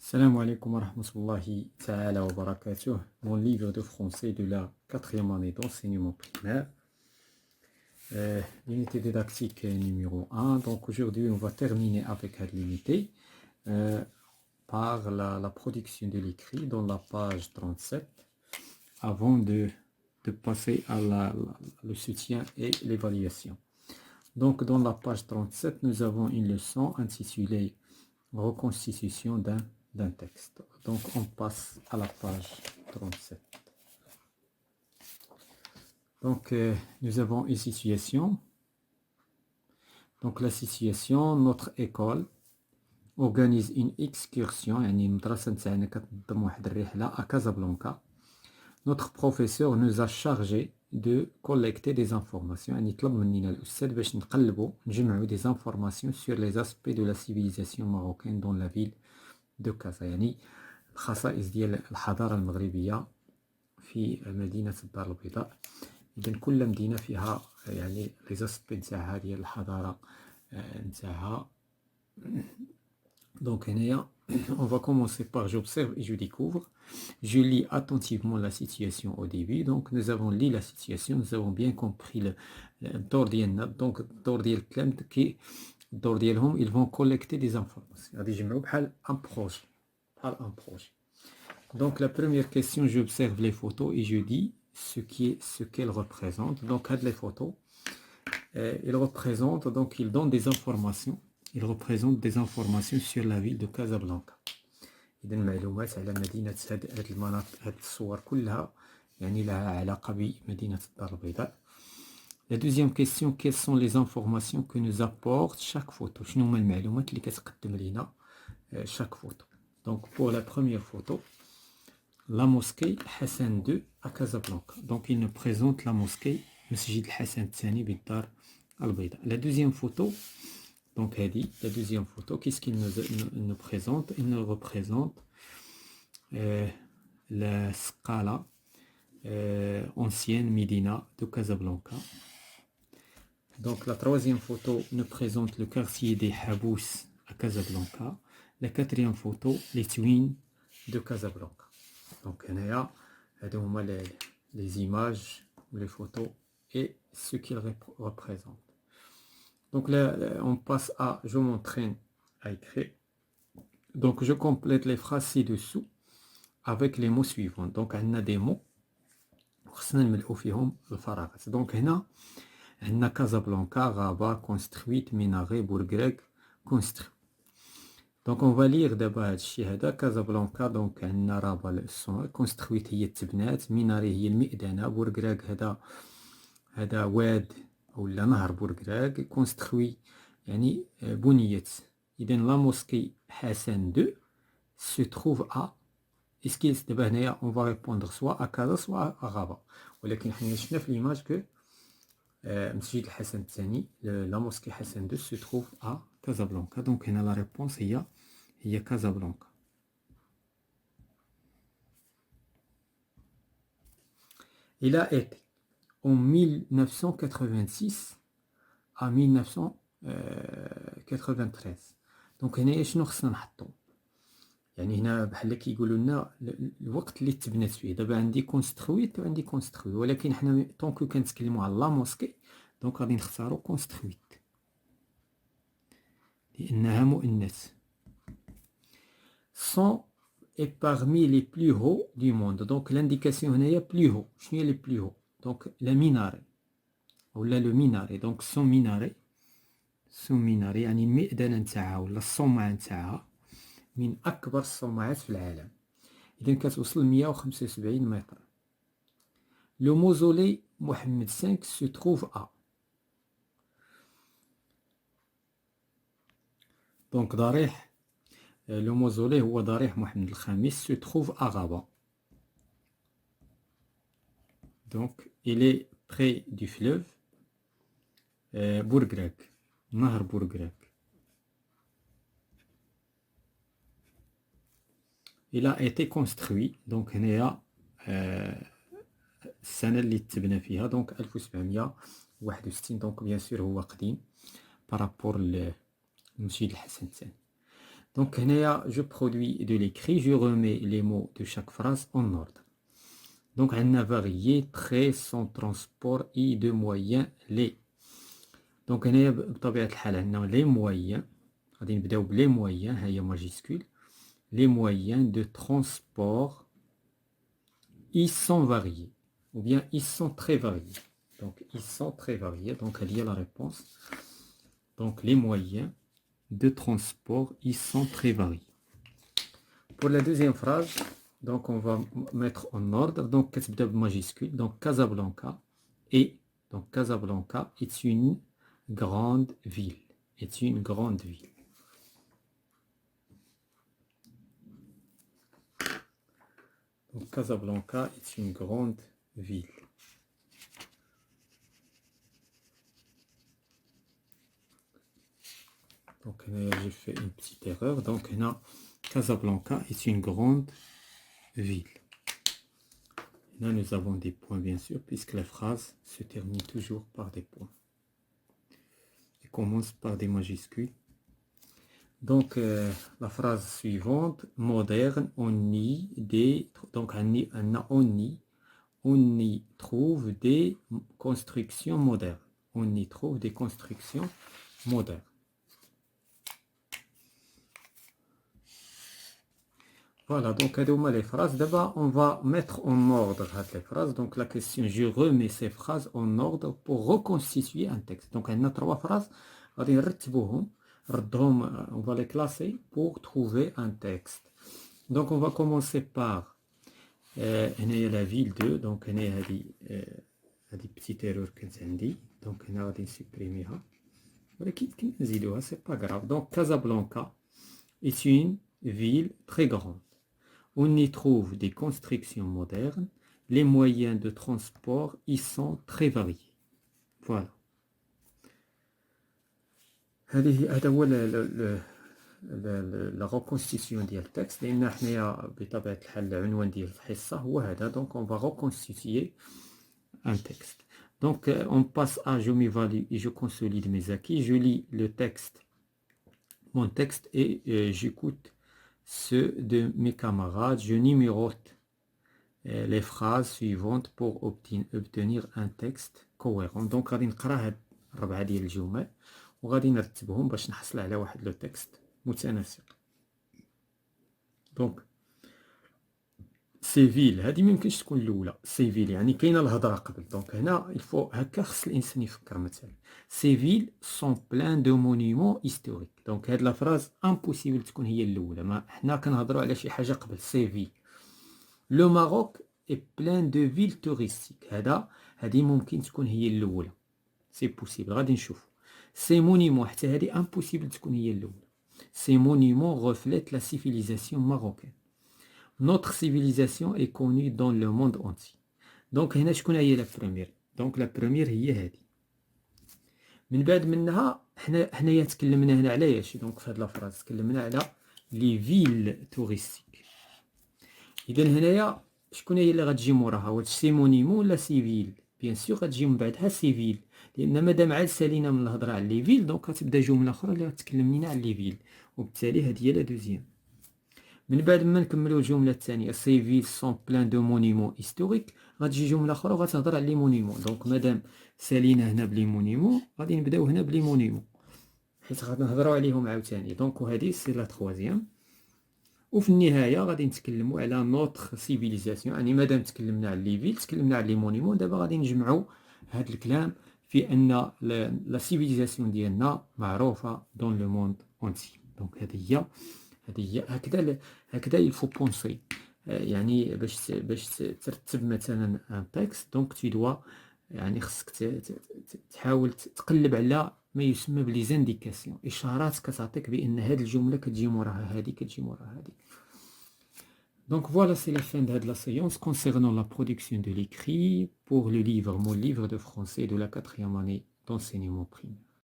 Salam alaikum wa rahmatullahi ta'ala wa barakatuh. Mon livre de français de la quatrième année d'enseignement primaire, l'unité didactique numéro 1. Donc aujourd'hui, on va terminer avec l'unité par la production de l'écrit dans la page 37 avant de passer à le soutien et l'évaluation. Donc dans la page 37, nous avons une leçon intitulée Reconstitution d'un texte. Donc on passe à la page 37. Donc nous avons une situation. Donc la situation, notre école organise une excursion à Casablanca. Notre professeur nous a chargé de collecter des informations des informations sur les aspects de la civilisation marocaine dans la ville de Casa. يعني الخصائص ديال الحضارة المغربية في مدينة الدار البيضاء. إذن كل مدينة فيها يعني لي زاسبي نتاعها ديال الحضارة نتاعها. Donc هنايا on va commencer par j'observe et je découvre. Je lis attentivement la situation au début. Donc nous avons lu la situation, nous avons bien compris le الدور ديالنا. Donc الدور ديال الكلام كي الدور ديالهم ils vont collecter des informations. غادي يجمعوا بحال un projet. Donc la première question, j'observe les photos et je dis ce qu'elles représentent. Donc les photos, ils représentent, donc ils donnent des informations. Ils représentent des informations sur la ville de Casablanca. إذن معلومات على مدينة هاد المناطق، هاد الصور كلها يعني لها علاقة بمدينة الدار البيضاء. La deuxième question, quelles sont les informations que nous apporte chaque photo? شنو هما المعلومات اللي كتقدم لينا chaque photo? Donc pour la première photo, la mosquée Hassan II à Casablanca. Donc il nous présente la mosquée Masjid Hassan Thani بالدار البيضاء. La deuxième photo, donc la deuxième photo, qu'est-ce qu'il nous présente? Il nous représente la Scala ancienne Médina de Casablanca. Donc la troisième photo nous présente le quartier des Habous à Casablanca. La quatrième photo, les Twins de Casablanca. Donc les images, les photos et ce qu'ils représentent. Donc là, on passe à je m'entraîne à écrire. Donc je complète les phrases ci-dessous avec les mots suivants. Donc on a des mots. Donc on a Casablanca, Rabat, construite, minaret, Bourgreg, construit. Donc on va lire d'abord هذا Casablanca. Donc on a Rabat construite هي التبنات, minaret هي المئذنة, Bourgreg هذا واد ولا نهر بورغراغ, construit يعني بنيت. إذن la mosquée Hassan II se trouve à est-ce qu'il دابا هنايا on va répondre soit à Casa soit à Rabat, ولكن حنا شفنا في l'image que مسجد الحسن الثاني la mosquée Hassan II se trouve à Casablanca. Donc هنا la réponse هي Casablanca. Il a été en 1986 à 1993. دونك هنايا شنو خصنا نحطو؟ يعني هنا بحال كيقولوا لنا الوقت اللي تبنات فيه. دابا عندي كونسترويت وعندي كونستروي، ولكن حنا طونكو كنتكلموا على لا موسكي دونك غادي نختاروا كونسترويت لانها مؤنث. sont est parmi les plus hauts du monde. Donc l'indication هنايا plus haut. شنو هي les plus hauts؟ donc la minaret ولا le minaret. donc son minaret يعني المئذنة نتاعها ولا الصومعة نتاعها من أكبر الصومعات في العالم. إذن كتوصل 175 متر. لو موزولي محمد 5 se trouve à. donc ضريح لو موزولي هو ضريح محمد الخامس se trouve à Rabat. donc il est près du fleuve Bourgreg, نهر بورغراغ. Il a été construit. donc هنايا السنة اللي تبنى فيها donc 1761. donc bien sûr هو قديم بارابور للمسجد الحسن الثاني. Donc, je produis de l'écrit, je remets les mots de chaque phrase en ordre. Donc, on a varié, très, sans transport et de moyens, les. Donc, on a les moyens, les moyens, majuscule, les moyens de transport, ils sont variés, ou bien ils sont très variés. Donc, ils sont très variés, donc il y a la réponse. Donc, les moyens de transport, ils sont très variés. Pour la deuxième phrase, donc on va mettre en ordre. Donc, كتبدا majuscule. Donc, Casablanca est une grande ville. Est une grande ville. Donc, Casablanca est une grande ville. Donc, j'ai fait une petite erreur. Donc, Casablanca est une grande ville. Là, nous avons des points, bien sûr, puisque la phrase se termine toujours par des points. Et commence par des majuscules. Donc, la phrase suivante, moderne, on y trouve des constructions modernes. On y trouve des constructions modernes. Voilà, donc les phrases. D'abord, on va mettre en ordre les phrases. Donc, la question, je remets ces phrases en ordre pour reconstituer un texte. Donc, on a 3 phrases. On va les classer pour trouver un texte. Donc, on va commencer par la ville 2. Donc, on a des petites erreurs que j'ai dit. Donc, on va supprimer. C'est pas grave. Donc, Casablanca est une ville très grande. On y trouve des constructions modernes. Les moyens de transport y sont très variés. Voilà. هذا هو la reconstitution ديال التكست لان حنايا بطبيعه الحال العنوان ديال الحصه هو هذا. Donc on va reconstituer un texte. Donc on passe à je m'évalue et je consolide mes acquis. Je lis le texte, mon texte, et j'écoute ceux de mes camarades. Je numérote les phrases suivantes pour obtenir un texte cohérent. Donc غادي نقرا هاد 4 ديال الجمل وغادي نرتبهم باش نحصل على واحد لو تكست متناسق. دونك سيفيل هذه ما يمكنش تكون الاولى. سيفيل يعني كاينه الهضره قبل. دونك هنا الفو هكا خص الانسان يفكر. مثلا سيفيل سون بلان دو مونيمون هيستوريك. دونك هاد لا فراز امبوسيبل تكون هي الاولى. ما حنا كنهضروا على شي حاجه قبل سيفيل. لو ماروك اي بلان دو فيل توريستيك. هذه ممكن تكون هي الاولى. سي بوسيبل. غادي نشوفوا. سي مونيمون حتى هذه امبوسيبل تكون هي الاولى. سي مونيمون reflètent la civilisation marocaine. Notre civilisation est connue dans le monde entier. Donc هنا شكون هي لا بروميير؟ دونك لا بروميير هي هذه. من بعد منها حنايا تكلمنا هنا على ايش؟ دونك في هذه لا فراز تكلمنا على لي فيل توريستيك. اذا هنايا شكون هي اللي غتجي موراها؟ واش سي مونيمون ولا سيفيل؟ بيان سور غتجي من بعدها سيفيل، لان مادام عاد سالينا من الهضره على لي فيل دونك غتبدا جمله اخرى اللي غتكلم لينا على لي فيل، وبالتالي هذه هي لا دوزيام. من بعد ما نكملوا الجمله الثانيه سي فيل سون بلان دو مونيمون هيستوريك، غتجي جمله اخرى وغتهضر على لي مونيمون. دونك مادام سالينا هنا بلي مونيمون غادي نبداو هنا بلي مونيمون حيت غادي نهضروا عليهم عاوتاني. دونك وهذه سي لا تروازيام. وفي النهايه غادي نتكلموا على نوتر سيفيليزاسيون، يعني مادام تكلمنا على لي فيل تكلمنا على لي مونيمون، دابا غادي نجمعوا هذا الكلام في ان لا سيفيليزاسيون ديالنا معروفه دون لو موند اونتي. دونك هذه هي هكذا يلفو بونسي. يعني باش ترتب مثلا ان تكست دونك تي دوا يعني خصك تحاول تقلب على ما يسمى بلي زانديكاسيون، اشارات كتعطيك بان هذه الجمله كتجي موراها هذه كتجي موراها هذه. Donc voilà, c'est la fin de la séance concernant la production de l'écrit pour le livre, mon livre de français de la 4e année d'enseignement primaire.